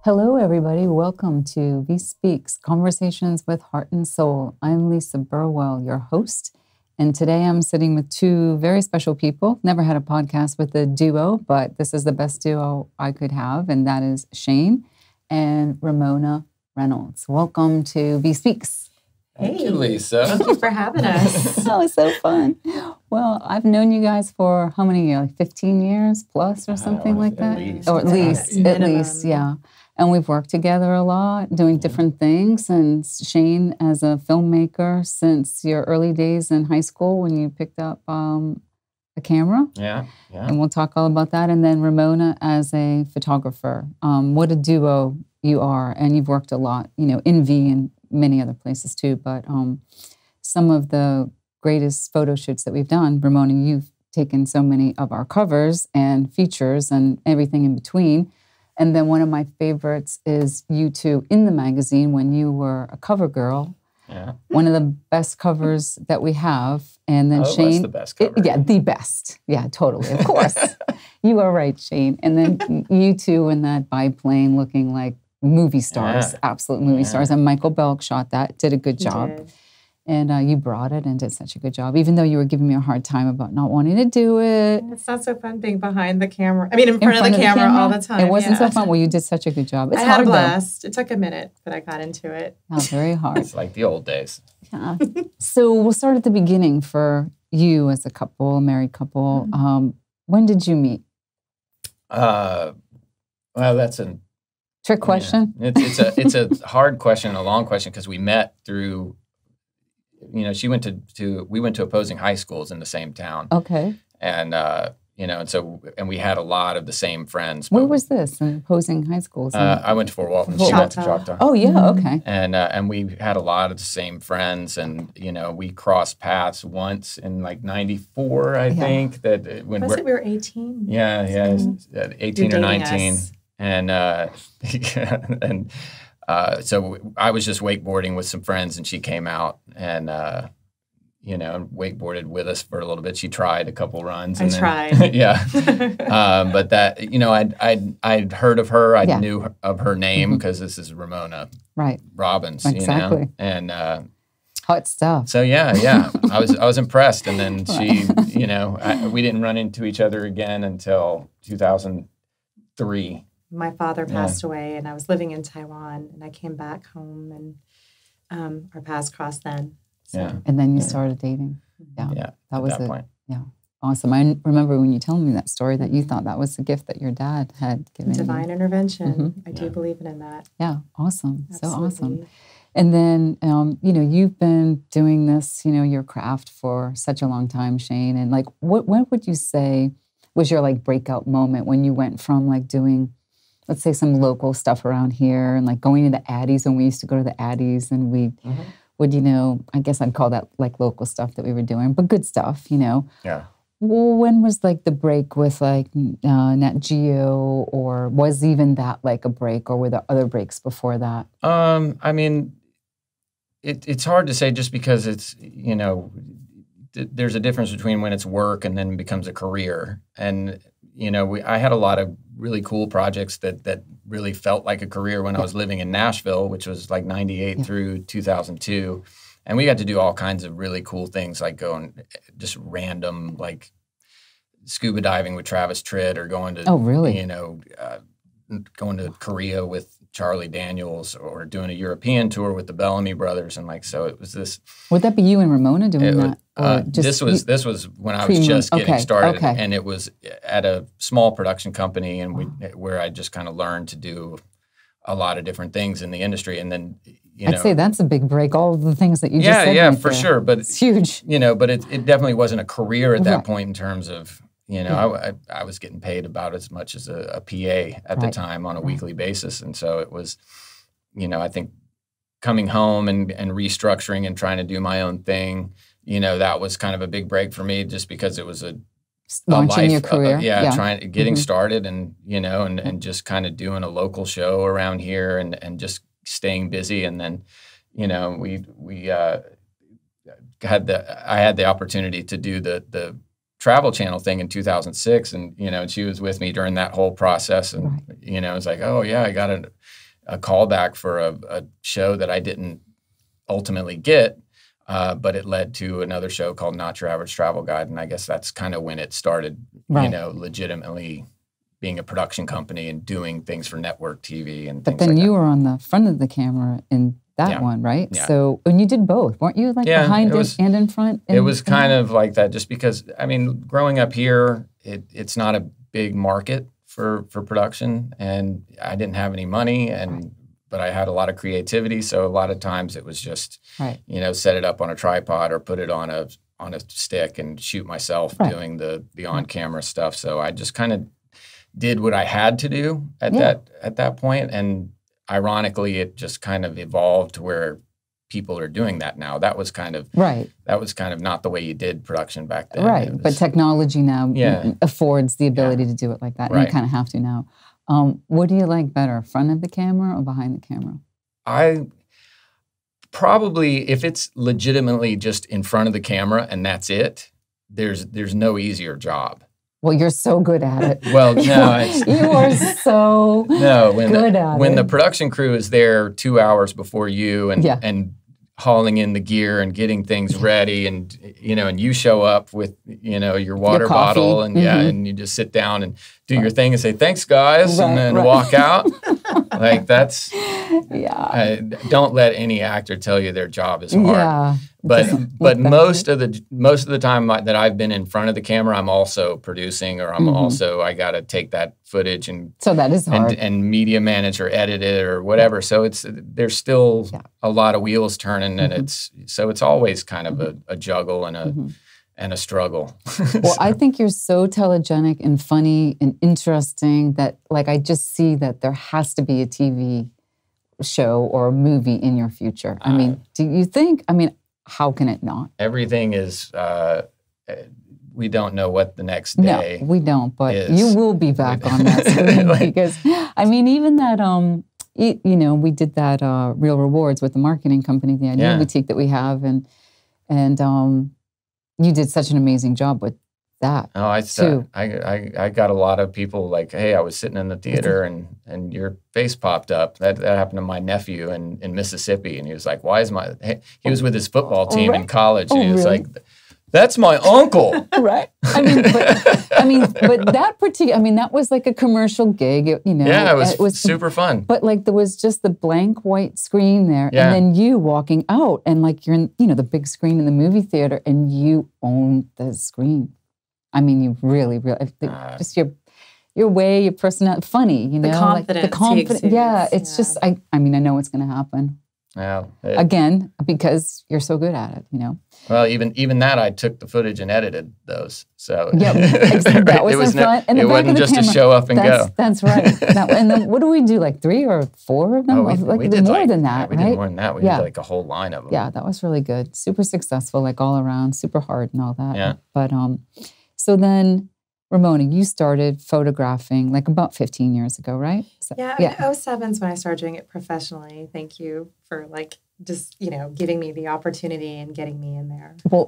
Hello, everybody. Welcome to VIE Speaks, Conversations with Heart and Soul. I'm Lisa Burwell, your host, and today I'm sitting with two very special people. Never had a podcast with a duo, but this is the best duo I could have, and that is Shane and Romona Reynolds. Welcome to VIE Speaks. Thank you, Lisa. Thank you for having us. Oh, it's so fun. Well, I've known you guys for how many years? Like 15 years plus or something like that? Or at least, yeah. And we've worked together a lot, doing different things. And Shane, as a filmmaker, since your early days in high school when you picked up a camera. Yeah. And we'll talk all about that. And then Romona as a photographer. What a duo you are. And you've worked a lot, in VIE and many other places too. But some of the greatest photo shoots that we've done, Romona, you've taken so many of our covers and features and everything in between. And then one of my favorites is you two in the magazine when you were a cover girl. Yeah. One of the best covers that we have. And then Shane. The best cover. The best. Yeah, totally. Of course. You are right, Shane. And then you two in that biplane looking like movie stars, absolute movie stars. And Michael Belk shot that, did a good job. Did. And you brought it and did such a good job, even though you were giving me a hard time about not wanting to do it. It's not so fun being behind the camera. I mean, in front of the camera all the time. It wasn't so fun. Well, you did such a good job. It's I had a blast. It took a minute, but I got into it. Yeah, very hard. It's like the old days. Yeah. So we'll start at the beginning for you as a couple, a married couple. When did you meet? Well, that's a trick question. Yeah. It's a hard question, a long question, because we met through. She went we went to opposing high schools in the same town. Okay. And and we had a lot of the same friends. Where was this? In opposing high schools? I went to Fort Walton. She went to Choctaw. Oh yeah, okay. And we had a lot of the same friends, and we crossed paths once in like '94, I think. That when we were 18. Yeah, 18 or 19, us. And. So I was just wakeboarding with some friends, and she came out and, wakeboarded with us for a little bit. She tried a couple runs. I tried. Yeah. But that, I'd heard of her. I knew of her name because this is Romona Robbins, exactly. And hot stuff. So yeah, I was impressed. And then she, we didn't run into each other again until 2003. My father passed away, and I was living in Taiwan, and I came back home, and our paths crossed then. So. Yeah. And then you started dating. Yeah. That was that point. Yeah. Awesome. I remember when you told me that story that you thought that was the gift that your dad had given you. Divine intervention. I do believe in that. Yeah. Awesome. Absolutely. So awesome. And then, you've been doing this, your craft for such a long time, Shane. And like, what would you say was your like breakout moment when you went from like doing, let's say, some local stuff around here and like going to the Addies when we used to go to the Addies and we would, I guess I'd call that like local stuff that we were doing, but good stuff, Yeah. Well, when was like the break with like Nat Geo, or was even that like a break, or were there other breaks before that? I mean, it's hard to say just because it's, there's a difference between when it's work and then becomes a career. And, I had a lot of really cool projects that really felt like a career when I was living in Nashville, which was like 98 through 2002. And we got to do all kinds of really cool things, like going just random, like scuba diving with Travis Tritt, or going to, going to Korea with Charlie Daniels, or doing a European tour with the Bellamy Brothers. And like, so it was this. Would that be you and Ramona doing that? This was when I was just getting started, and it was at a small production company, and where I just kind of learned to do a lot of different things in the industry. And then, I'd say that's a big break. All of the things that you just said. Yeah, for sure. But it's huge. But it definitely wasn't a career at that point in terms of, I was getting paid about as much as a PA at the time on a weekly basis. And so it was, I think coming home and restructuring and trying to do my own thing, that was kind of a big break for me, just because it was a launching life, your career. Getting started, and, and just kind of doing a local show around here and just staying busy. And then, I had the opportunity to do the Travel Channel thing in 2006, and and she was with me during that whole process, and it's like, oh yeah, I got a call back for a show that I didn't ultimately get, but it led to another show called Not Your Average Travel Guide, and I guess that's kind of when it started, legitimately being a production company and doing things for network TV and things like that. But then you were on the front of the camera in that one, right? Yeah. So, and you did both, weren't you? Like behind it and in front? It was kind of like that just because, I mean, growing up here, it's not a big market for production, and I didn't have any money, but I had a lot of creativity. So a lot of times it was just, set it up on a tripod or put it on a stick and shoot myself doing the on-camera stuff. So I just kind of did what I had to do at that point, and ironically, it just kind of evolved to where people are doing that now. That was kind of not the way you did production back then. Right, but technology now affords the ability to do it like that, and you kind of have to now. What do you like better, front of the camera or behind the camera? I probably, if it's legitimately just in front of the camera and that's it, there's no easier job. Well, you're so good at it. Well, no. You are so good at it. When the production crew is there 2 hours before you and hauling in the gear and getting things ready, and and you show up with your water bottle and and you just sit down and do your thing and say thanks guys and then walk out. Like that's don't let any actor tell you their job is hard. Yeah. But most of the time that I've been in front of the camera, I'm also producing, or I'm also, I got to take that footage and so that is hard. And media manage or edit it or whatever. So there's still a lot of wheels turning, and it's always kind of a juggle and a struggle. Well, I think you're so telegenic and funny and interesting that I just see that there has to be a TV show or a movie in your future. I mean, do you think? I mean, how can it not? Everything is, we don't know what the next day No, we don't, but is. You will be back on that screen because, I mean, even that, we did that Real Rewards with the marketing company, the Idea Boutique that we have, and you did such an amazing job with that. Oh, I got a lot of people like, hey, I was sitting in the theater and your face popped up. That happened to my nephew in Mississippi, and he was like, why is he was with his football team in college, and he was like, that's my uncle. Right. I mean, but that particular, that was like a commercial gig, Yeah, it was super fun. But there was just the blank white screen there, and then you walking out, and you're in, the big screen in the movie theater, and you own the screen. I mean, you really, just your way, your personality, funny, the confidence. The confidence. Yeah, it's just, I know it's going to happen. Yeah. Again, because you're so good at it, Well, even that, I took the footage and edited those. So yeah, that was in front and the back of the camera. It wasn't just to show up and go. That's right. And then what do we do? 3 or 4 of them? Oh, we did more than that, we right? did more than that. We did a whole line of them. Yeah, that was really good. Super successful, all around, super hard and all that. Yeah. But so then, Romona, you started photographing about 15 years ago, right? Yeah, 07 is when I started doing it professionally. Thank you for just, giving me the opportunity and getting me in there. Well,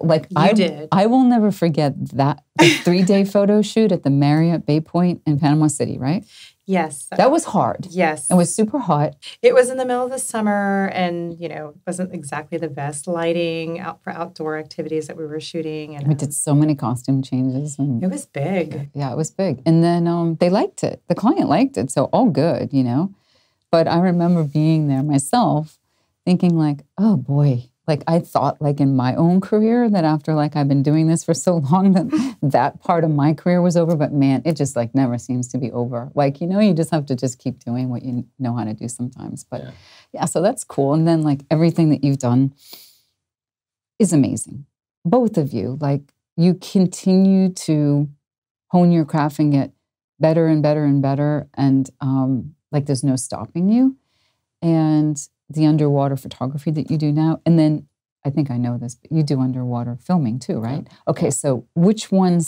did. I will never forget the 3-day photo shoot at the Marriott Bay Point in Panama City, right? Yes. That was hard. Yes. It was super hot. It was in the middle of the summer, and, it wasn't exactly the best lighting out for outdoor activities that we were shooting. And we did so many costume changes. It was big. Yeah, it was big. And then they liked it. The client liked it, so all good, But I remember being there myself thinking oh boy, I thought in my own career that after I've been doing this for so long that part of my career was over, but man, it just never seems to be over. You just have to just keep doing what you know how to do sometimes. But yeah, so that's cool. And then everything that you've done is amazing. Both of you, you continue to hone your craft and get better and better and better. And there's no stopping you. And the underwater photography that you do now. And then, I think I know this, but you do underwater filming too, right? Yeah. Okay, so which one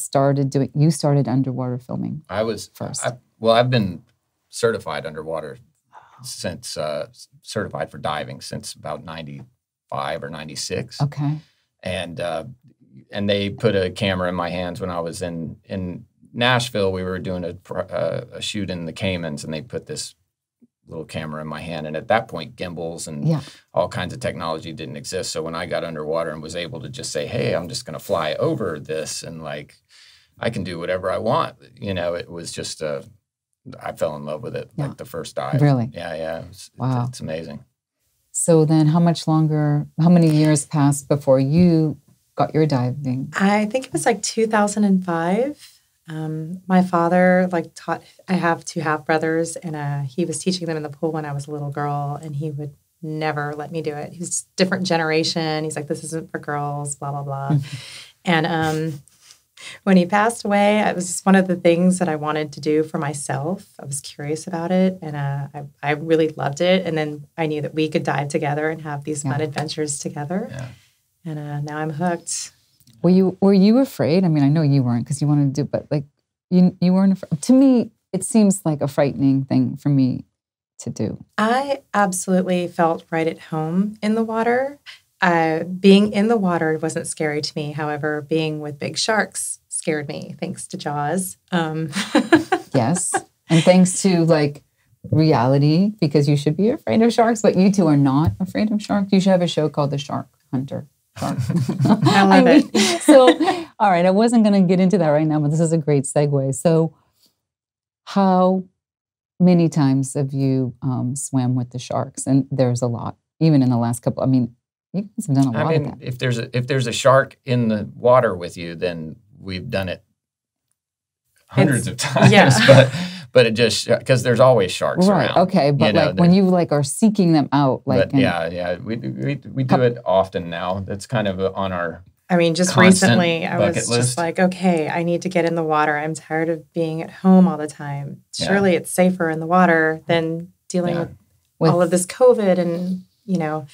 you started underwater filming? I was first. I've been certified underwater since, certified for diving since about 95 or 96. Okay. And and they put a camera in my hands when I was in Nashville. We were doing a shoot in the Caymans, and they put this little camera in my hand. And at that point, gimbals and all kinds of technology didn't exist. So when I got underwater and was able to just say, hey, I'm just going to fly over this and like, I can do whatever I want. You know, it was just, I fell in love with it like the first dive. Really? Yeah. Wow. It's amazing. So then how many years passed before you got your diving? I think it was like 2005. My father I have two half brothers, and he was teaching them in the pool when I was a little girl, and he would never let me do it. He's a different generation. He's like, this isn't for girls, blah, blah, blah. And when he passed away, it was just one of the things that I wanted to do for myself. I was curious about it, and I really loved it. And then I knew that we could dive together and have these fun adventures together. Yeah. And now I'm hooked. Were you afraid? I mean, I know you weren't because you wanted to do, but like you weren't afraid. To me, it seems like a frightening thing for me to do. I absolutely felt right at home in the water. Being in the water wasn't scary to me. However, being with big sharks scared me, thanks to Jaws. Yes. And thanks to like reality, because you should be afraid of sharks, but you two are not afraid of sharks. You should have a show called The Shark Hunter. I love it. So, all right, I wasn't going to get into that right now, but this is a great segue. So, how many times have you swam with the sharks? And there's a lot, even in the last couple. I mean, you guys have done a lot of that. If there's a shark in the water with you, then we've done it hundreds of times. Yeah. But it just, because there's always sharks around. Okay, but like when you like are seeking them out, like. But we do it often now. That's kind of on our. I mean, just recently, I was just like, okay, I need to get in the water. I'm tired of being at home all the time. Surely it's safer in the water than dealing with all of this COVID and, you know.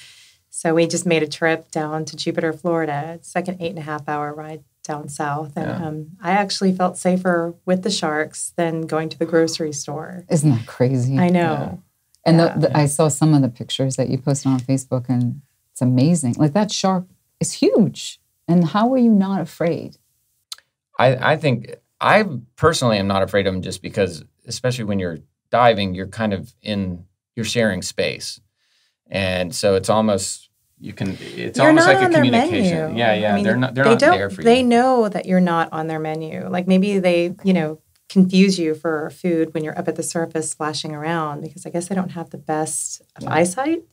So we just made a trip down to Jupiter, Florida. It's like an 8.5-hour ride down south. And I actually felt safer with the sharks than going to the grocery store. Isn't that crazy? I know. Yeah. And I saw some of the pictures that you posted on Facebook, and it's amazing. Like that shark is huge. And how are you not afraid? I think I personally am not afraid of them just because, especially when you're diving, you're kind of you're sharing space. And so it's almost almost like a communication. Yeah. I mean, they're not there for you. They know that you're not on their menu. Like maybe they, confuse you for food when you're up at the surface splashing around, because I guess they don't have the best of eyesight.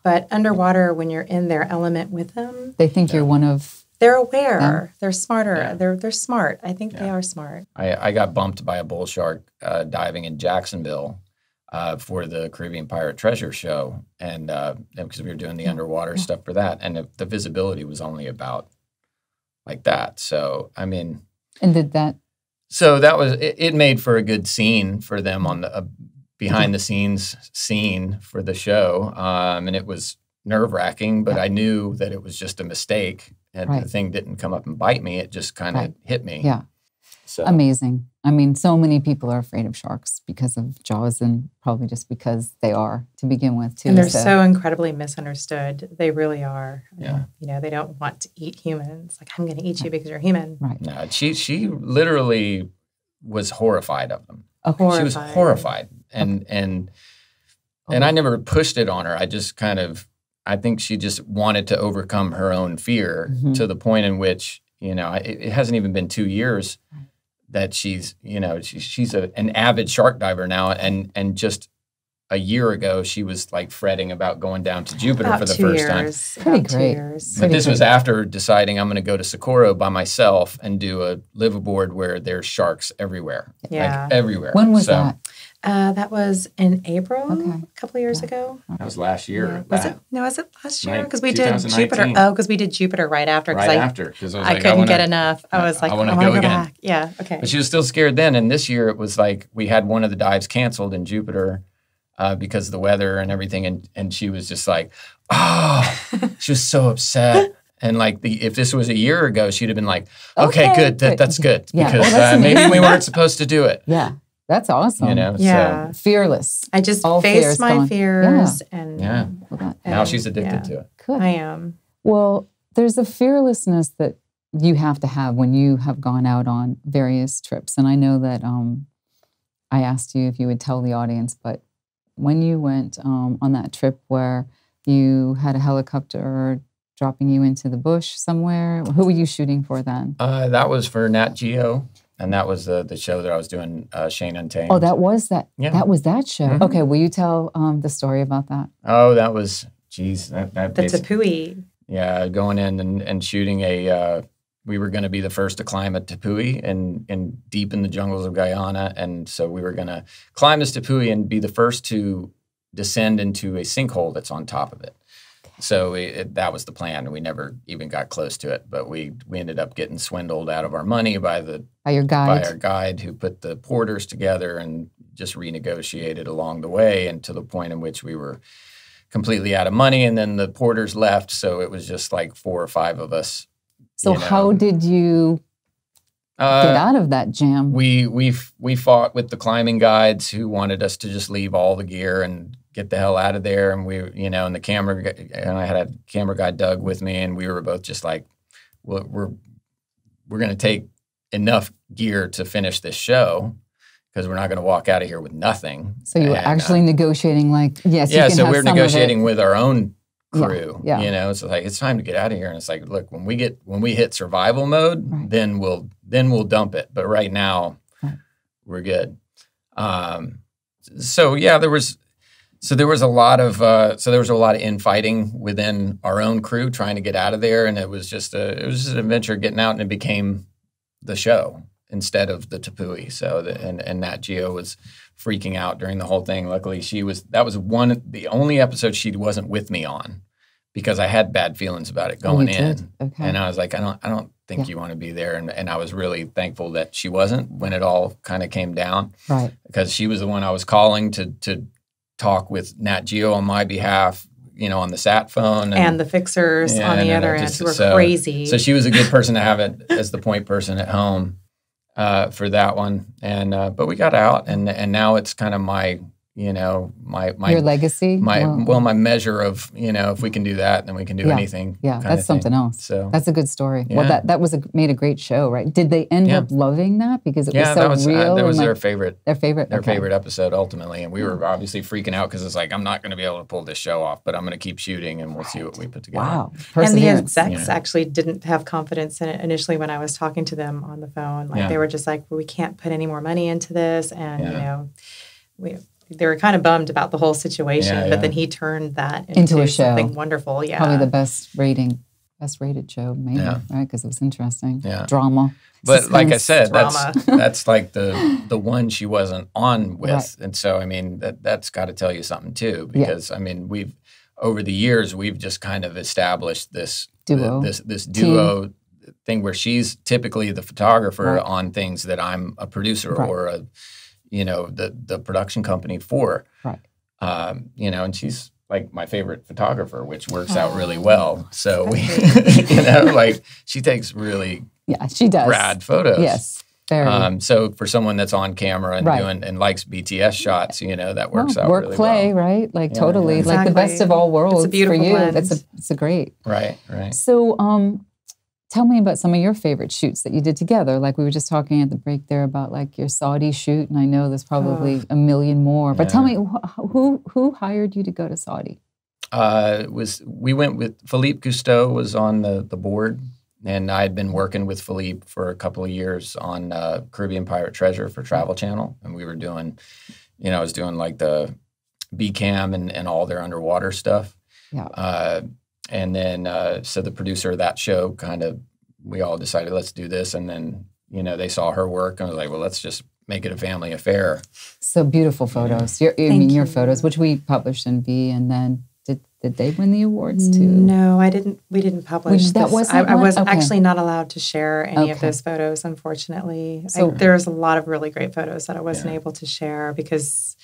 But underwater, when you're in their element with them, they think you're one of. They're aware. They're smarter. Yeah. They're smart. I think they are smart. I got bumped by a bull shark diving in Jacksonville. For the Caribbean Pirate Treasure Show, and because we were doing the underwater stuff for that, and the visibility was only about like that. So I mean, and did that? So that was it. Made for a good scene for them on the behind the scenes scene for the show, and it was nerve-wracking. But I knew that it was just a mistake, and the thing didn't come up and bite me. It just kind of hit me. Yeah. So. Amazing. I mean, so many people are afraid of sharks because of Jaws, and probably just because they are to begin with, too. And they're so incredibly misunderstood. They really are. Yeah. They don't want to eat humans. Like, I'm going to eat you because you're human. Right. No, she literally was horrified of them. Horrified. She was horrified. And I never pushed it on her. I just I think she just wanted to overcome her own fear to the point in which, it hasn't even been 2 years that she's an avid shark diver now, and just a year ago she was like fretting about going down to Jupiter for the first time. Pretty great. But this was after deciding I'm going to go to Socorro by myself and do a liveaboard where there's sharks everywhere, like everywhere. When was that? That was in April, a couple of years ago. That was last year. Was it? No, was it last year? Because we did Jupiter. Oh, because we did Jupiter right after. Because I couldn't get enough. I was like, I want to go again. Back. Yeah, okay. But she was still scared then. And this year it was like we had one of the dives canceled in Jupiter because of the weather and everything. And she was just like, she was so upset. And like if this was a year ago, she'd have been like, okay, good. That's good. Yeah. Because maybe we weren't supposed to do it. Yeah. That's awesome. So. Fearless. I just faced my fears. And now she's addicted to it. Good. I am. Well, there's a fearlessness that you have to have when you have gone out on various trips. And I know that I asked you if you would tell the audience, but when you went on that trip where you had a helicopter dropping you into the bush somewhere, who were you shooting for then? That was for Nat Geo, and that was the show that I was doing, Shane Untamed. Oh, that was that. Yeah. That was that show. Mm-hmm. Okay, will you tell the story about that? Oh, that was, geez. That The Tepui. Yeah, going in and shooting we were going to be the first to climb a tepui in deep in the jungles of Guyana. And so we were going to climb this tepui and be the first to descend into a sinkhole that's on top of it. So that was the plan. We never even got close to it, but we ended up getting swindled out of our money by your guide. By our guide who put the porters together and just renegotiated along the way, and to the point in which we were completely out of money. And then the porters left, so it was just like 4 or 5 of us. So how did you get out of that jam? We fought with the climbing guides who wanted us to just leave all the gear and get the hell out of there. And and the camera, and I had a camera guy, Doug, with me, and we were both just like, well, we're going to take enough gear to finish this show, because we're not going to walk out of here with nothing. So you were actually negotiating, like, yes, you can so have we're some negotiating of it. with our own crew. Yeah. It's like, it's time to get out of here. And it's like, look, when we hit survival mode, Right. then we'll dump it. But right now, we're good. There was a lot of infighting within our own crew trying to get out of there, and it was just an adventure getting out, and it became the show instead of the Tepui. So and Nat Geo was freaking out during the whole thing. Luckily, that was the only episode she wasn't with me on, because I had bad feelings about it going in. Okay. And I was like, I don't think you want to be there. And I was really thankful that she wasn't when it all kind of came down. Right. Because she was the one I was calling to talk with Nat Geo on my behalf, on the sat phone. And the fixers on the other end who were crazy. So she was a good person to have it as the point person at home for that one. And but we got out, and now it's kind of my your legacy. My measure of if we can do that, then we can do anything. Yeah, that's something else. So that's a good story. Yeah. Well, that made a great show, right? Did they end up loving that because it was so real? That was their favorite. Their favorite. Their favorite episode ultimately, and we were obviously freaking out because it's like, I'm not going to be able to pull this show off, but I'm going to keep shooting, and we'll see what we put together. Wow. And the execs actually didn't have confidence in it initially when I was talking to them on the phone. They were just like, well, we can't put any more money into this, and they were kind of bummed about the whole situation, but then he turned that into a show. Something wonderful. Yeah, probably the best rated show, maybe, right? Because it was interesting. Yeah, drama. But suspense, like I said, drama. that's like the one she wasn't on with, Right. and so I mean that's got to tell you something too, because I mean over the years we've just kind of established this duo, this duo thing where she's typically the photographer Right. on things that I'm a producer Right. or the production company for. Right. And she's like my favorite photographer, which works out really well. So we, she takes really she does rad photos. Yes, very. So for someone that's on camera and Right. doing and likes BTS shots, that works out work really play, well. right? Like totally, Exactly. like the best of all worlds. It's a beautiful for you. blend. It's a great. Right. So, tell me about some of your favorite shoots that you did together. Like we were just talking at the break there about like your Saudi shoot, and I know there's probably a million more. But tell me, who hired you to go to Saudi? We went with Philippe Cousteau was on the board, and I had been working with Philippe for a couple of years on Caribbean Pirate Treasure for Travel Channel, and we were doing, I was doing like the B-Cam and all their underwater stuff. Yeah. And then, so the producer of that show we all decided, let's do this. And then, they saw her work and was like, well, let's just make it a family affair. So beautiful photos. Your photos, which we published in VIE, and then did they win the awards too? No, I didn't. We didn't publish. That wasn't I was okay. actually not allowed to share any of those photos, unfortunately. So there's a lot of really great photos that I wasn't able to share because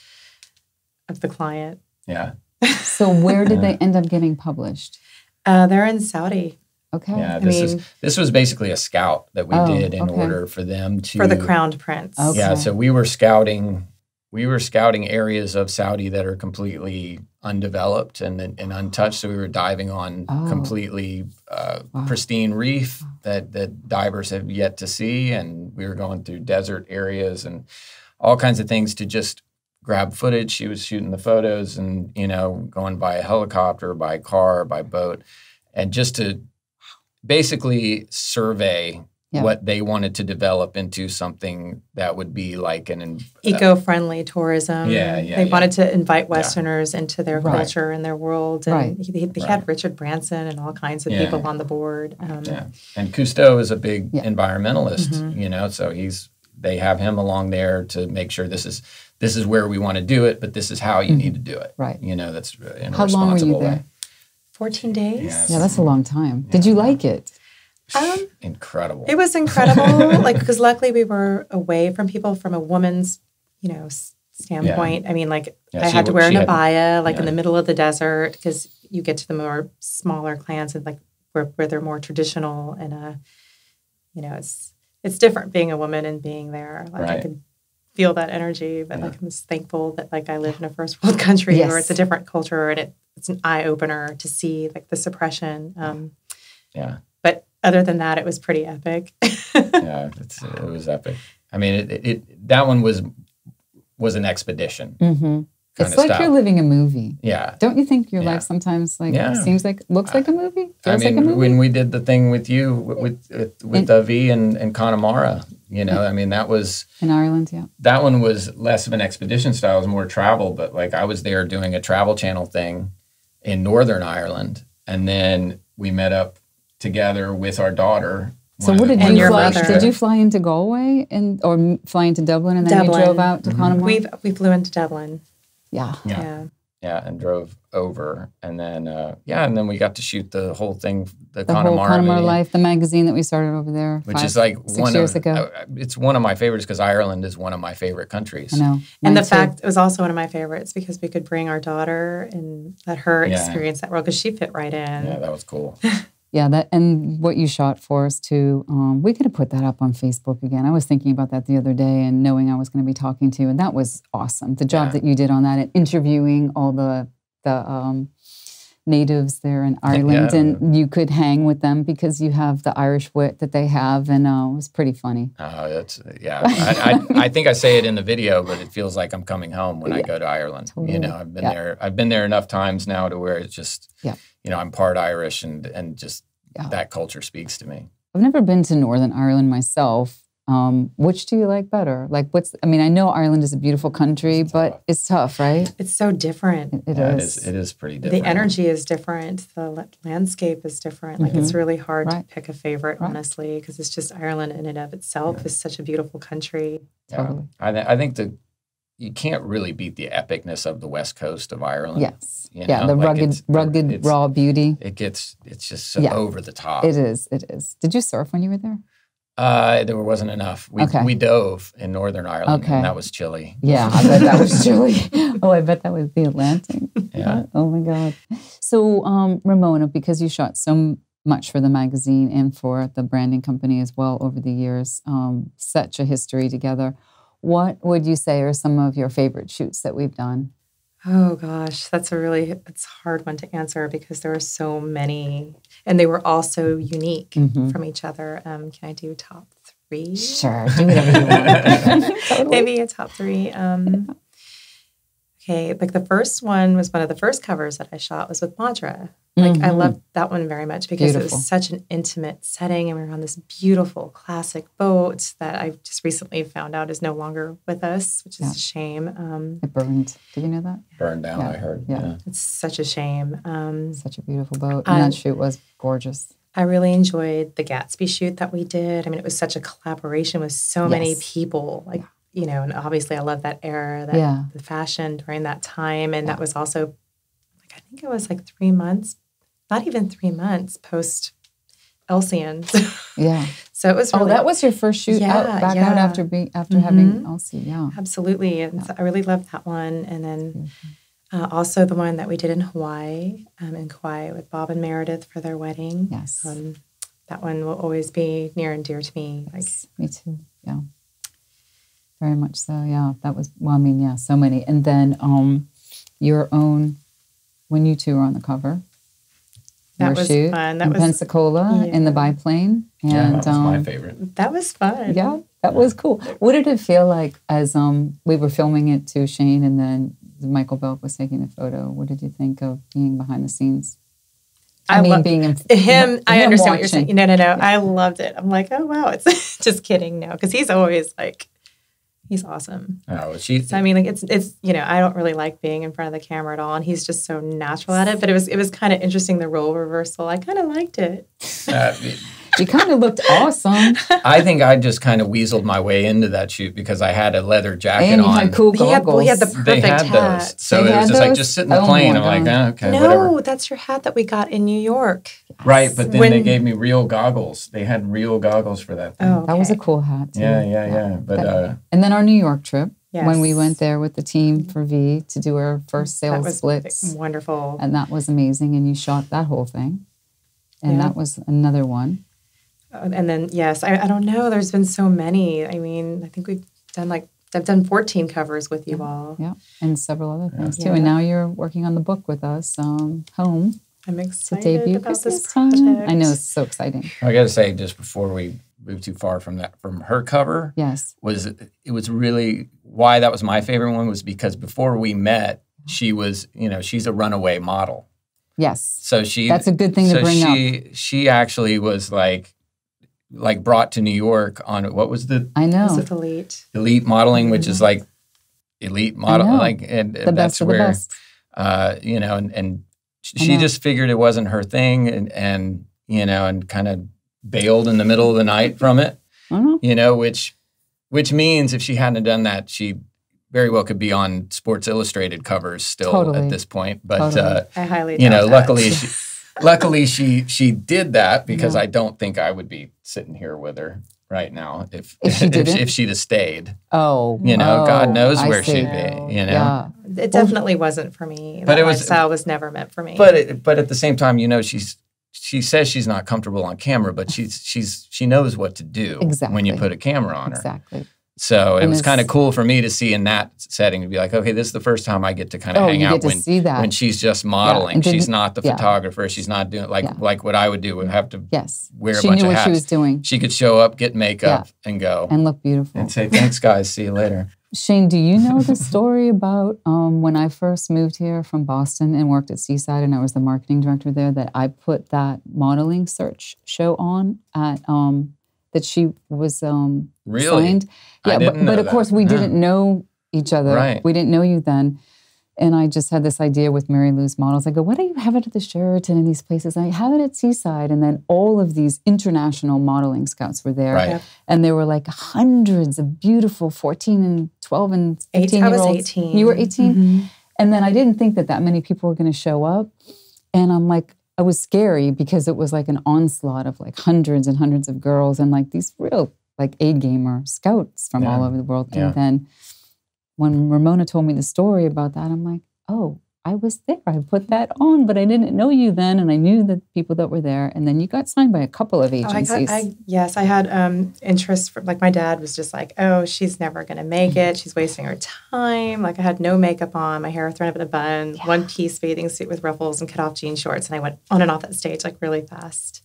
of the client. Yeah. So where did they end up getting published? They're in Saudi. Okay. Yeah, this was basically a scout that we did in order for them to... For the Crowned Prince. Okay. Yeah, so we were scouting we were scouting areas of Saudi that are completely undeveloped and untouched. So we were diving on completely pristine reef that divers have yet to see. And we were going through desert areas and all kinds of things to just grab footage. She was shooting the photos and, you know, going by a helicopter, by car, by boat, and just to basically survey what they wanted to develop into something that would be like an eco-friendly tourism. They wanted to invite Westerners into their culture and their world. And they had Richard Branson and all kinds of people on the board. And Cousteau is a big environmentalist, you know, so they have him along there to make sure this is where we want to do it, but this is how you need to do it. Right. You know, that's in a responsible way. How long were you there? 14 days. Yeah, that's a long time. Did you like it? Incredible. It was incredible, like, because luckily we were away from people from a woman's, you know, standpoint. I mean, like, I had to wear an abaya, like, in the middle of the desert, because you get to the more smaller clans and, like, where they're more traditional, and, you know, it's different being a woman and being there. Like, I could feel that energy, but, like, I'm just thankful that, like, I live in a first world country where it's a different culture, and it's an eye-opener to see, like, the suppression. But other than that, it was pretty epic. It was epic. I mean, that one was an expedition. It's like you're living a movie. Yeah. Don't you think your life sometimes looks like a movie? Feels like a movie? When we did the thing with you with VIE and Connemara, you know, I mean, that was in Ireland. Yeah. That one was less of an expedition style; it was more travel. But like, I was there doing a Travel Channel thing in Northern Ireland, and then we met up together with our daughter. So what did you fly? Did you fly into Galway or fly into Dublin and then you drove out to Connemara? We flew into Dublin. Yeah, and drove over, and then we got to shoot the whole thing, the Connemara Life, the magazine that we started over there, which is like 6 years ago. It's one of my favorites because Ireland is one of my favorite countries. I know, and the fact it was also one of my favorites because we could bring our daughter and let her experience that world because she fit right in. Yeah, that was cool. Yeah, that and what you shot for us too. We could have put that up on Facebook again. I was thinking about that the other day and knowing I was going to be talking to you, and that was awesome. The job that you did on that and interviewing all the natives there in Ireland, and you could hang with them because you have the Irish wit that they have, and it was pretty funny. I think I say it in the video, but it feels like I'm coming home when I go to Ireland. Totally. You know, I've been there. I've been there enough times now to where it's just you know, I'm part Irish and just that culture speaks to me. I've never been to Northern Ireland myself. Which do you like better? Like, I know Ireland is a beautiful country, but it's tough, right? It's so different. It is pretty different. The energy is different. The landscape is different. Like, it's really hard to pick a favorite, honestly, because it's just Ireland in and of itself is such a beautiful country. Totally. I think you can't really beat the epicness of the west coast of Ireland. Yes. You know? The rugged, raw beauty. It's just so over the top. It is. Did you surf when you were there? There wasn't enough. We dove in Northern Ireland, and that was chilly. Yeah, I bet that was chilly. Oh, I bet that was the Atlantic. Yeah. Oh my God. So, Romona, because you shot so much for the magazine and for the branding company as well over the years, such a history together. What would you say are some of your favorite shoots that we've done? Oh gosh, it's a hard one to answer because there are so many, and they were all so unique from each other. Can I do top 3? Sure, do whatever you want. Totally. Maybe a top 3. Okay, like the first one was one of the first covers that I shot was with Madra. Like, I loved that one very much because it was such an intimate setting, and we were on this beautiful classic boat that I just recently found out is no longer with us, which is a shame. It burned. Did you know that? Burned down, I heard. Yeah. It's such a shame. Such a beautiful boat, and that shoot was gorgeous. I really enjoyed the Gatsby shoot that we did. I mean, it was such a collaboration with so many people, like, you know, and obviously I love that era, the fashion during that time, and that was also, like, I think it was like 3 months. Not even 3 months post Elsians. So it was really... Oh, that was your first shoot out after having Elsie. Yeah. Absolutely. And so I really loved that one. And then also the one that we did in Hawaii, in Kauai with Bob and Meredith for their wedding. Yes. That one will always be near and dear to me. Me too. Yeah. Very much so, yeah. That was, well, I mean, yeah, so many. And then your own, when you two were on the cover. That was fun. That in was Pensacola in the biplane. And, yeah, that was my favorite. That was fun. Yeah, that was cool. What did it feel like as we were filming it to Shane and then Michael Belk was taking the photo? What did you think of being behind the scenes? I mean, being in him. I understand what you're saying. No. Yeah. I loved it. I'm like, oh, wow. It's just kidding. No, because he's always like, he's awesome. Oh, so, I mean, like it's I don't really like being in front of the camera at all, and he's just so natural at it. But it was kind of interesting, the role reversal. I kind of liked it. You kind of looked awesome. I think I just kind of weaseled my way into that shoot because I had a leather jacket and you on. had cool goggles. He had the perfect they had hat. Those. So it was just like, just sit in the plane. I'm like, okay, no, whatever. That's your hat that we got in New York. Right, but then they gave me real goggles. They had real goggles for that thing. Oh, okay. That was a cool hat, too. Yeah. But and then our New York trip, yes. when we went there with the team for VIE to do our first sales that was splits. Wonderful. And that was amazing. And you shot that whole thing. And that was another one. And then, yes, I don't know. There's been so many. I mean, I think I've done 14 covers with you all. Yeah, and several other things too. And now you're working on the book with us, Home. I'm to excited debut about Christmas this time. project. I know, it's so exciting. I got to say, just before we move too far from her cover, yes, it was really why that was my favorite one was because before we met, she was, she's a runaway model. Yes. So that's a good thing to bring up. She actually was like brought to New York on what was the elite modeling, which is like elite model, and the that's best where the best. And she just figured it wasn't her thing, and kind of bailed in the middle of the night from it. Which means if she hadn't done that, she very well could be on Sports Illustrated covers still at this point. But I highly doubt that. Luckily, she did that because I don't think I would be sitting here with her right now if she'd have stayed. Oh, God knows where she'd be. Yeah. It definitely wasn't for me. But that lifestyle was never meant for me. But at the same time, she says she's not comfortable on camera, but she knows what to do when you put a camera on her. Exactly. So it was kind of cool for me to see in that setting to be like, okay, this is the first time I get to kind of hang out when she's just modeling. She's not the photographer. She's not doing like what I would do. Would have to wear a bunch of hats. She knew what she was doing. She could show up, get makeup, and go. And look beautiful. And say, thanks, guys. See you later. Shane, do you know the story about when I first moved here from Boston and worked at Seaside and I was the marketing director there, that I put that modeling search show on at that she was really? Signed. Yeah, but of course we didn't know each other. Right. We didn't know you then. And I just had this idea with Mary Lou's models. I go, why don't you have it at the Sheraton and these places? And I have it at Seaside. And then all of these international modeling scouts were there. Right. And there were like hundreds of beautiful 14 and 12 and 15-year-olds. I was 18. You were 18? Mm-hmm. And then I didn't think that many people were going to show up. And I'm like, it was scary because it was like an onslaught of like hundreds and hundreds of girls and like these real like A-gamer scouts from all over the world. Yeah. And then when Romona told me the story about that, I'm like, oh, I was there. I put that on, but I didn't know you then. And I knew the people that were there. And then you got signed by a couple of agencies. I had interest from, like, my dad was just like, oh, she's never going to make it. She's wasting her time. Like, I had no makeup on, my hair thrown up in a bun, one-piece bathing suit with ruffles and cut-off jean shorts. And I went on and off that stage, like, really fast.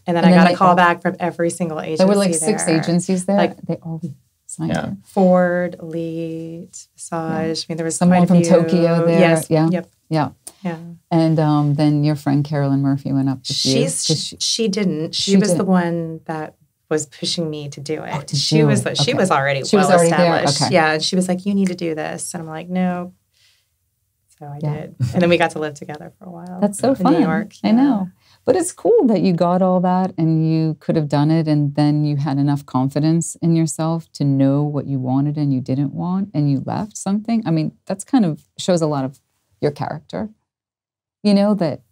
And then I got a call back from every single agency. There were like 6 agencies there. Like, they all signed her. Ford, Elite, Visage. I mean, there was someone from Tokyo there. Yes. Yeah. Yep. Yeah. Yeah. And then your friend Carolyn Murphy went up with you. She didn't. She was the one that was pushing me to do it. She was already established. Okay. Yeah. And she was like, you need to do this. And I'm like, no. So I did. And then we got to live together for a while. That's so fun. In New York. I know. But it's cool that you got all that and you could have done it and then you had enough confidence in yourself to know what you wanted and you didn't want and you left something. I mean, that's kind of shows a lot of your character. You know that.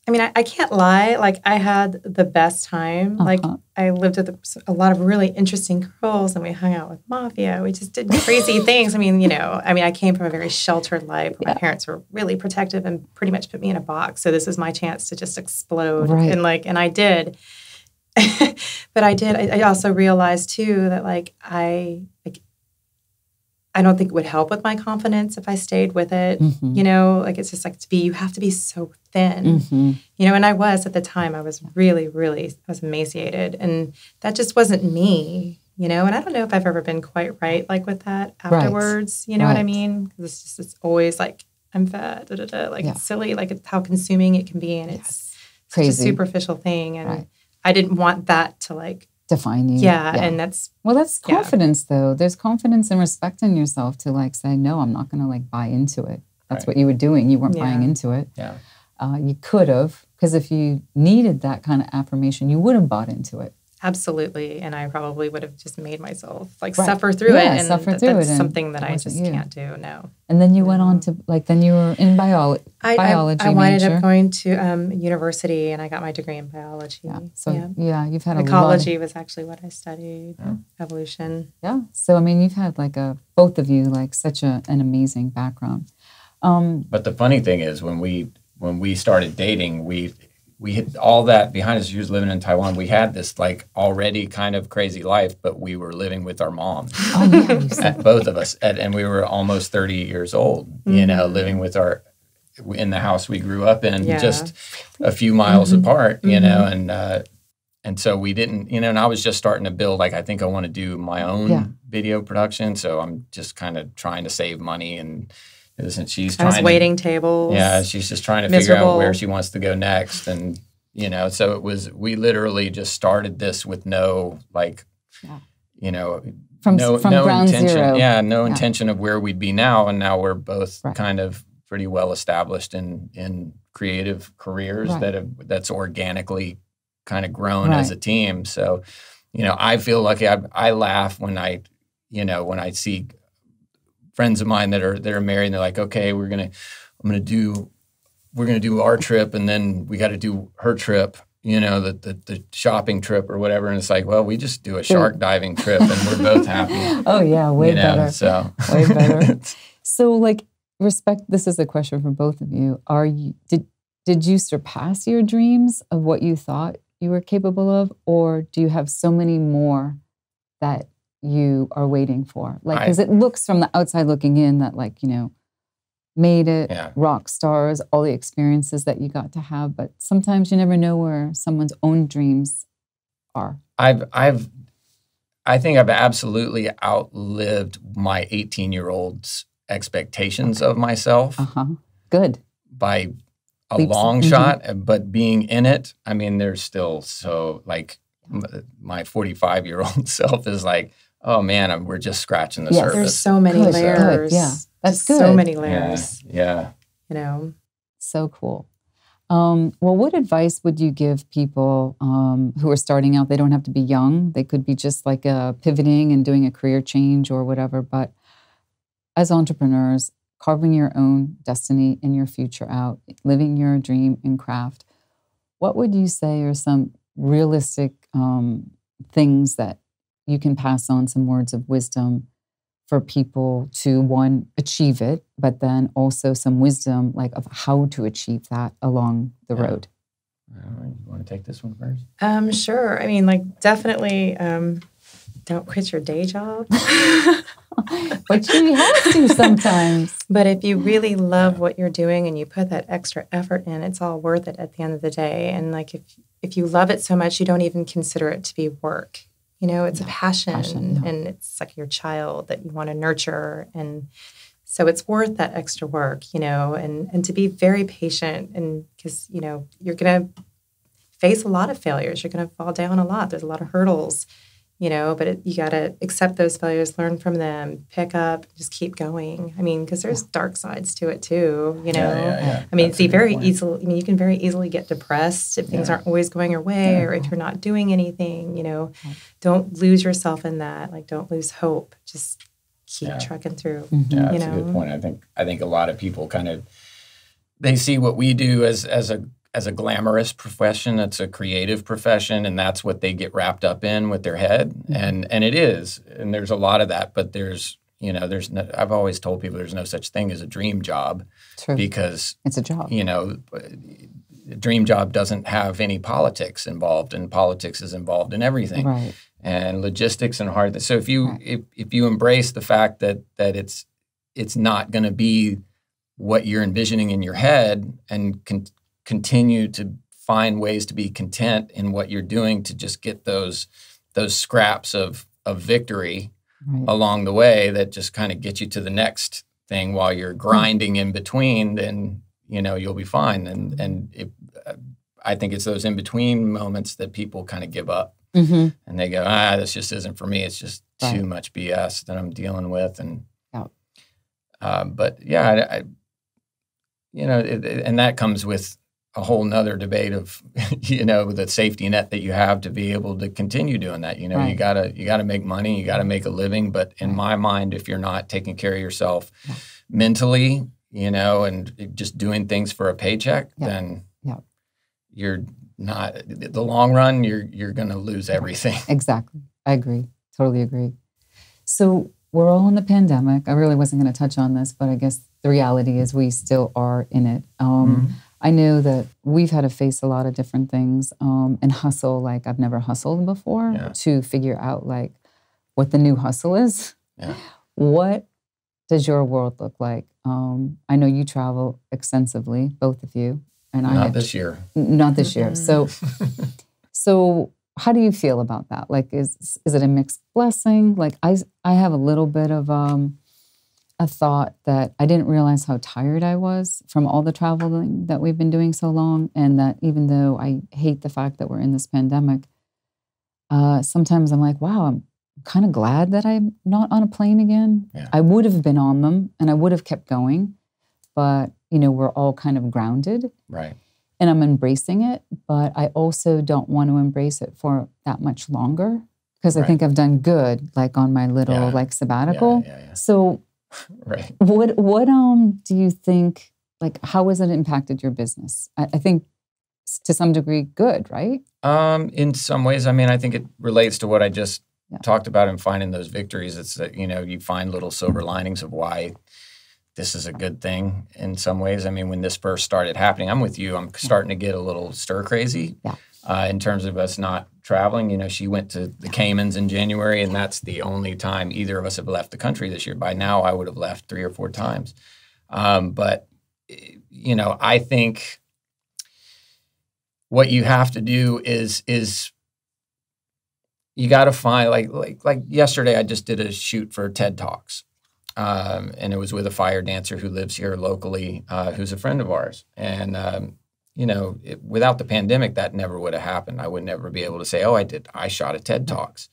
I mean, I can't lie. Like, I had the best time. Like, I lived with a lot of really interesting girls and we hung out with mafia. We just did crazy things. I mean, I came from a very sheltered life. My parents were really protective and pretty much put me in a box. So this was my chance to just explode. Right. And I did. But I did. I also realized too that I don't think it would help with my confidence if I stayed with it. Mm-hmm. You know, like it's just like you have to be so thin, Mm-hmm. you know, and I was at the time, I was really, I was emaciated, and that just wasn't me, you know, and I don't know if I've ever been quite right, like with that afterwards, you know what I mean? Because it's always like, I'm fat, like it's silly, like it's how consuming it can be, and it's crazy, such a superficial thing, and I didn't want that to like define you. Yeah, and that's confidence though. There's confidence and respect in yourself to like say, no, I'm not going to like buy into it. That's what you were doing. You weren't buying into it. Yeah, you could have, because if you needed that kind of affirmation, you would have bought into it. Absolutely, and I probably would have just made myself like suffer through it, and that's something that I just can't do. No. And then you went on to then you were in biology. I wound up going to university, and I got my degree in biology. Yeah. So you've had ecology was actually what I studied. Evolution. Yeah. So I mean, you've had like both of you like such an amazing background. But the funny thing is, when we started dating, we had all that behind us. She was living in Taiwan. We had this like already kind of crazy life, but we were living with our moms, both of us, and we were almost 30 years old. You know, living with in the house we grew up in, just a few miles apart. You know, and so we didn't. You know, and I was just starting to build. Like, I think I want to do my own video production, so I'm just kind of trying to save money and. She's trying waiting tables. Yeah, she's just trying to figure out where she wants to go next, and you know, so we literally just started this with no you know, from no ground intention, zero. No intention of where we'd be now, and now we're both kind of pretty well established in creative careers that's organically kind of grown as a team. So, you know, I feel lucky. I laugh when I see friends of mine that are married, and they're like, okay, we're gonna do our trip, and then we got to do her trip, you know, the shopping trip or whatever. And it's like, well, we just do a shark diving trip, and we're both happy. Oh yeah, way better. So way better. So like respect. This is a question for both of you. Did you surpass your dreams of what you thought you were capable of, or do you have so many more that you are waiting for? Like, because it looks from the outside looking in that, like, you know, made it, rock stars, all the experiences that you got to have, but sometimes you never know where someone's own dreams are. I think I've absolutely outlived my 18-year-old's expectations of myself. Good. By a long shot, but being in it, I mean, there's still my 45-year-old self is like, oh man, we're just scratching the surface. There's so many layers. Yeah, that's good. So many layers. Yeah. You know. So cool. Well, what advice would you give people who are starting out? They don't have to be young. They could be just like pivoting and doing a career change or whatever. But as entrepreneurs, carving your own destiny and your future out, living your dream in craft, what would you say are some realistic things that you can pass on, some words of wisdom for people to, one, achieve it, but then also some wisdom like of how to achieve that along the road? You want to take this one first? Sure. I mean, like, definitely don't quit your day job. But you have to sometimes. But if you really love what you're doing and you put that extra effort in, it's all worth it at the end of the day. And like, if you love it so much, you don't even consider it to be work. You know, it's a passion and it's like your child that you want to nurture. And so it's worth that extra work, you know, and to be very patient, and because, you know, you're going to face a lot of failures. You're going to fall down a lot. There's a lot of hurdles, you know, but you got to accept those failures, learn from them, pick up, just keep going. I mean, because there's dark sides to it too, you know. I mean, you can very easily get depressed if things aren't always going your way, or if you're not doing anything, you know. Don't lose yourself in that. Like, don't lose hope. Just keep trucking through. Yeah, that's a good point. I think a lot of people they see what we do as a glamorous profession. It's a creative profession, and that's what they get wrapped up in with their head. And it is. And there's a lot of that, but I've always told people there's no such thing as a dream job. True. Because it's a job. You know, a dream job doesn't have any politics involved, and politics is involved in everything. Right. and logistics and hard. So if you Right. if you embrace the fact that it's not going to be what you're envisioning in your head, and continue to find ways to be content in what you're doing, to just get those scraps of victory Right. along the way that just kind of get you to the next thing while you're grinding in between, then you'll be fine. And I think it's those in between moments that people kind of give up, Mm-hmm. and they go, this just isn't for me. It's just Right. too much BS that I'm dealing with. And Yeah. but yeah, and that comes with a whole nother debate of, the safety net that you have to be able to continue doing that. You Right. gotta make money, you gotta make a living. But in Right. my mind, if you're not taking care of yourself Yeah. mentally, and just doing things for a paycheck, Yeah. then Yeah. you're not, the long run, you're gonna lose everything. Exactly. I agree. Totally agree. So we're all in the pandemic. I really wasn't going to touch on this, but I guess the reality is we still are in it. I know that we've had to face a lot of different things and hustle like I've never hustled before, Yeah. to figure out like what the new hustle is. Yeah. What does your world look like? I know you travel extensively, both of you, and Not this year. not this year. So how do you feel about that? Like, is it a mixed blessing? Like, I have a little bit of a thought that I didn't realize how tired I was from all the traveling that we've been doing so long, and that even though I hate the fact that we're in this pandemic, sometimes I'm like, wow, I'm kind of glad that I'm not on a plane again. Yeah. I would have been on them and I would have kept going, but we're all kind of grounded. Right. And I'm embracing it, but I also don't want to embrace it for that much longer, because I Right. think I've done good, like on my little Yeah. sabbatical. Yeah. So Right. what do you think, like, how has it impacted your business? I think to some degree good, right? In some ways, I mean, I think it relates to what I just Yeah. talked about in finding those victories. It's that, you find little silver linings of why this is a good thing in some ways. I mean, when this first started happening, I'm with you. I'm starting to get a little stir crazy in terms of us not traveling. She went to the Caymans in January, and that's the only time either of us have left the country this year. By now, I would have left 3 or 4 times. But, I think what you have to do is you got to find, like yesterday, I just did a shoot for TED Talks. And it was with a fire dancer who lives here locally, who's a friend of ours. And, without the pandemic, that never would have happened. I would never be able to say, I shot a TED Talks.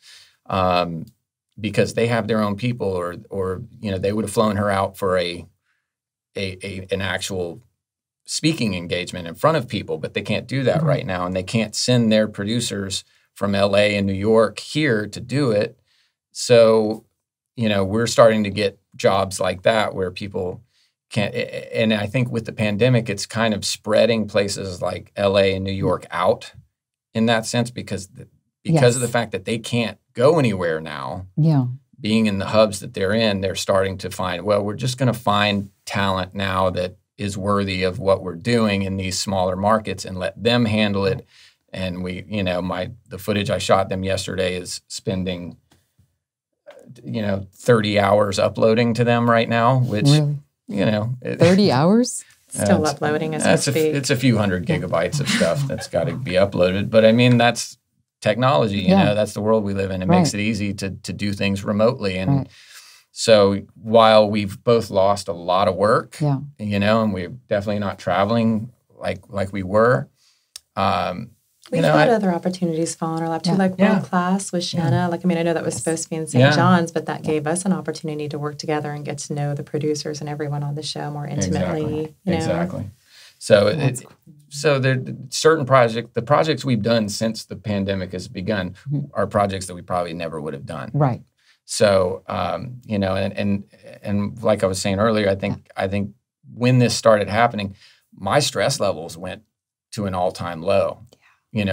Because they have their own people, or they would have flown her out for an actual speaking engagement in front of people, but they can't do that right now. And they can't send their producers from LA and New York here to do it. So, we're starting to get jobs like that where people can't. And I think with the pandemic, it's kind of spreading places like LA and New York out in that sense, because of the fact that they can't go anywhere now. Yeah. Being in the hubs that they're in, they're starting to find, well, we're just going to find talent now that is worthy of what we're doing in these smaller markets and let them handle it. And the footage I shot them yesterday is spending 30 hours uploading to them right now, which, Really? 30 hours? Still uploading as we speak. It's a few hundred gigabytes of stuff that's got to be uploaded. But I mean, that's technology, that's the world we live in. It makes it easy to do things remotely. And so while we've both lost a lot of work, and we're definitely not traveling like we were, We've had other opportunities fall in our lap too, like World Class with Shanna. Like, I mean, I know that was supposed to be in St. John's, but that gave us an opportunity to work together and get to know the producers and everyone on the show more intimately. Exactly. So, so there certain the projects we've done since the pandemic has begun are projects that we probably never would have done. Right. So, and like I was saying earlier, I think when this started happening, my stress levels went to an all-time low.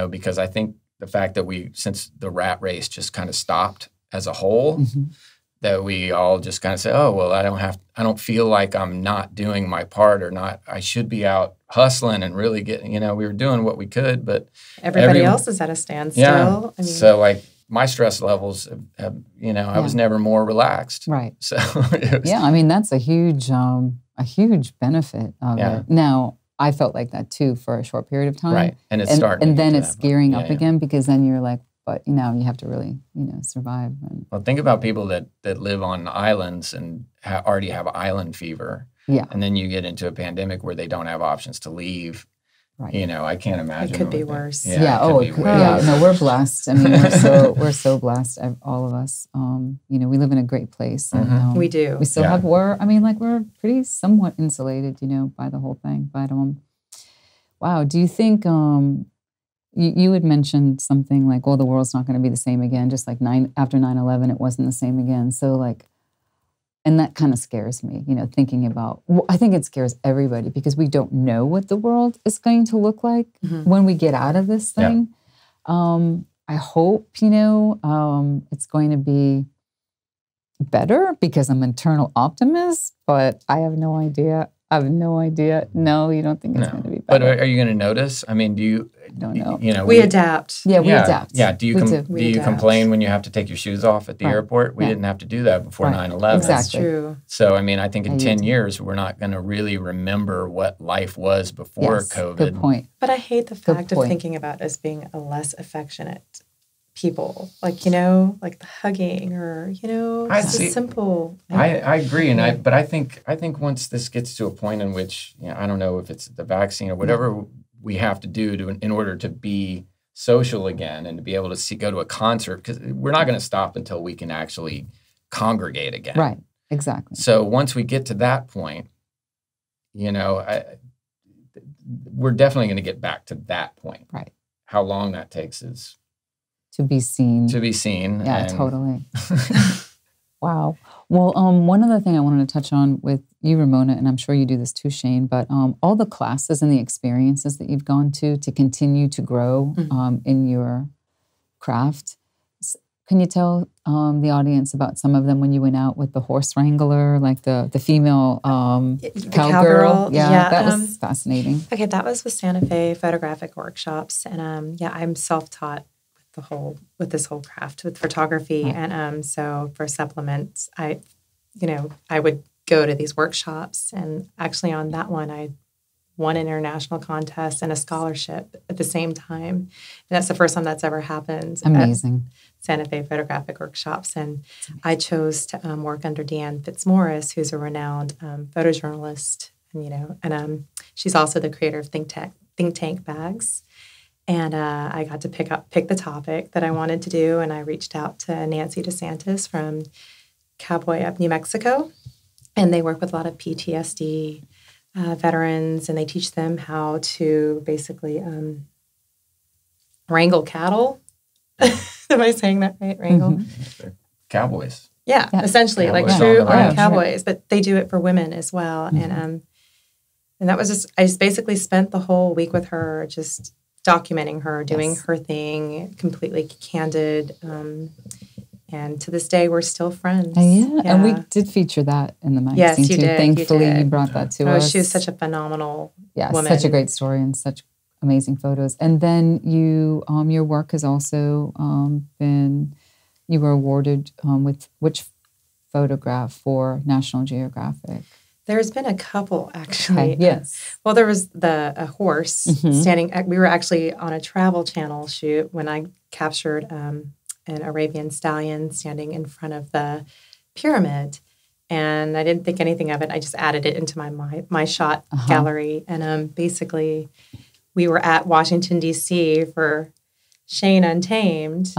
Because I think the fact that since the rat race just kind of stopped as a whole, that we all just kind of say, oh, well, I don't feel like I'm not doing my part, or not, I should be out hustling and really getting, we were doing what we could, but everybody else is at a standstill. Yeah. I mean, So my stress levels have I was never more relaxed. Right. So yeah, I mean, that's a huge benefit of it. Now, I felt like that too for a short period of time. Right. And it's starting. And then it's gearing up again, because then you're like, but you have to really, survive. Well, think about people that live on islands and already have island fever. Yeah. And then you get into a pandemic where they don't have options to leave. Right. I can't imagine. It could be worse. Yeah. No, we're blessed. I mean, we're so blessed, all of us. We live in a great place. And, we do. We still have, we're pretty somewhat insulated, by the whole thing. But wow, do you think, you had mentioned something like, the world's not going to be the same again, just like after 9/11, it wasn't the same again. So and that kind of scares me, thinking about, I think it scares everybody because we don't know what the world is going to look like when we get out of this thing. Yeah. I hope, it's going to be better because I'm an eternal optimist, but I have no idea. No, you don't think it's going to be better. But are you going to notice? I mean, do you? Don't know. We adapt. Yeah, we adapt. Yeah. Do you complain when you have to take your shoes off at the airport? We didn't have to do that before 9/11. Exactly. That's true. So, I mean, I think in 10 years, we're not going to really remember what life was before COVID. Good point. But I hate the fact of thinking about us being a less affectionate people, like the hugging or just a simple. I agree, but I think once this gets to a point in which I don't know if it's the vaccine or whatever we have to do in order to be social again and to be able to go to a concert, because we're not going to stop until we can actually congregate again. Right. Exactly. So once we get to that point, we're definitely going to get back to that point. Right. How long that takes is. To be seen. Yeah, totally. Wow. Well, one other thing I wanted to touch on with you, Romona, and I'm sure you do this too, Shane, but all the classes and the experiences that you've gone to continue to grow in your craft. Can you tell the audience about some of them when you went out with the horse wrangler, like the female cowgirl? Yeah, that was fascinating. Okay, that was with Santa Fe Photographic Workshops, and I'm self-taught with this whole craft with photography, and so for supplements, I would go to these workshops, and actually on that one I won an international contest and a scholarship at the same time, and that's the first time that's ever happened. Amazing. At Santa Fe Photographic Workshops, and I chose to work under Deanne Fitzmaurice, who's a renowned photojournalist, and she's also the creator of Think Tank bags. And I got to pick the topic that I wanted to do, and I reached out to Nancy DeSantis from Cowboy Up, New Mexico, and they work with a lot of PTSD veterans, and they teach them how to basically wrangle cattle. Am I saying that right? Wrangle? Mm-hmm. Cowboys. Yeah, essentially, cowboys. Like true cowboys, but they do it for women as well. And that was I just basically spent the whole week with her, just documenting her, doing her thing, completely candid. And to this day, we're still friends. And we did feature that in the magazine, yes, you too. Did. Thankfully, you brought that to us. She was such a phenomenal woman. Such a great story and such amazing photos. And then your work has also you were awarded with which photograph for National Geographic? There's been a couple, actually. Okay, yes. Well, there was a horse standing. We were actually on a Travel Channel shoot when I captured an Arabian stallion standing in front of the pyramid. And I didn't think anything of it. I just added it into my shot gallery. And basically, we were at Washington, D.C. for Shane Untamed.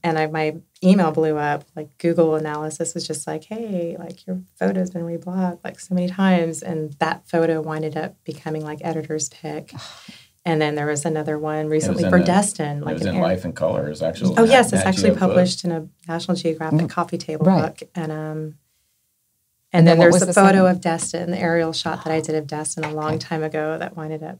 And my email blew up. Like Google analysis was just like, hey, like your photo's been reblogged like so many times. And that photo winded up becoming like editor's pick. And then there was another one recently for Destin. Like it was in Life and Color. It's actually yes, it's actually published in a National Geographic coffee table book. And then there's the photo of Destin, the aerial shot that I did of Destin a long time ago that winded up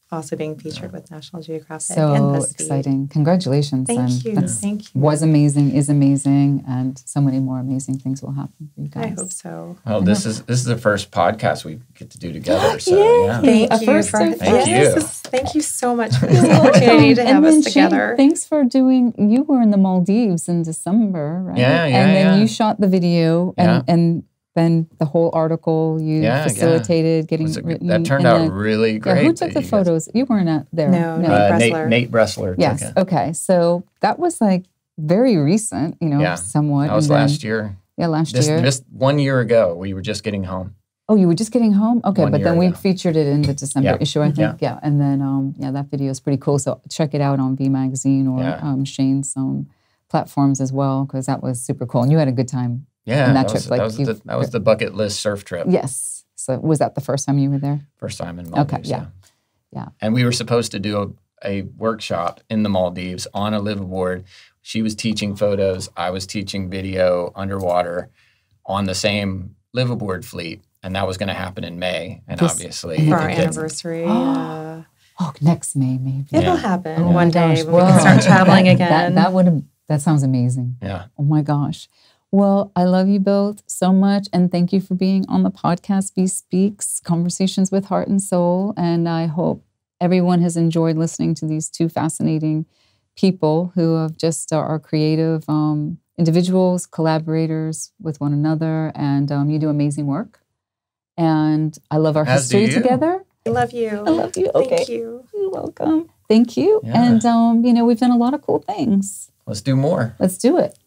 also being featured with National Geographic So and BuzzFeed. exciting. Congratulations. Thank you. That's, Thank you. Was amazing, is amazing, and so many more amazing things will happen for you guys. I hope so. Well, this is the first podcast we get to do together. So yeah. Thank you. Thank you so much for this opportunity to have us together. Thanks for doing, you were in the Maldives in December, right? Yeah, And then you shot the video and then the whole article you facilitated getting written. That turned out really great. Who took the photos? You weren't there. No. Nate Bressler. Yes. Took it. Okay. So that was like very recent, somewhat. That was last year. Yeah, last year. Just 1 year ago, we were just getting home. Oh, you were just getting home? Okay, 1 but year then we ago. featured it in the December issue, I think. Yeah. And then, that video is pretty cool. So check it out on VIE Magazine or Shane's platforms as well, because that was super cool. And you had a good time. Yeah, on that trip. that was the bucket list surf trip. Yes. So was that the first time you were there? First time in Maldives. Okay, yeah. And we were supposed to do a workshop in the Maldives on a liveaboard. She was teaching photos. I was teaching video underwater on the same liveaboard fleet. And that was going to happen in May. And obviously... For our anniversary. Oh, next May maybe. It'll happen one day when we can start traveling again. That sounds amazing. Yeah. Oh my gosh. Well, I love you both so much. And thank you for being on the podcast, VIE Speaks, Conversations with Heart and Soul. And I hope everyone has enjoyed listening to these two fascinating people who have just are creative individuals, collaborators with one another. And you do amazing work. And I love our history together. I love you. I love you. Okay. Thank you. You're welcome. Thank you. Yeah. And, we've done a lot of cool things. Let's do more. Let's do it.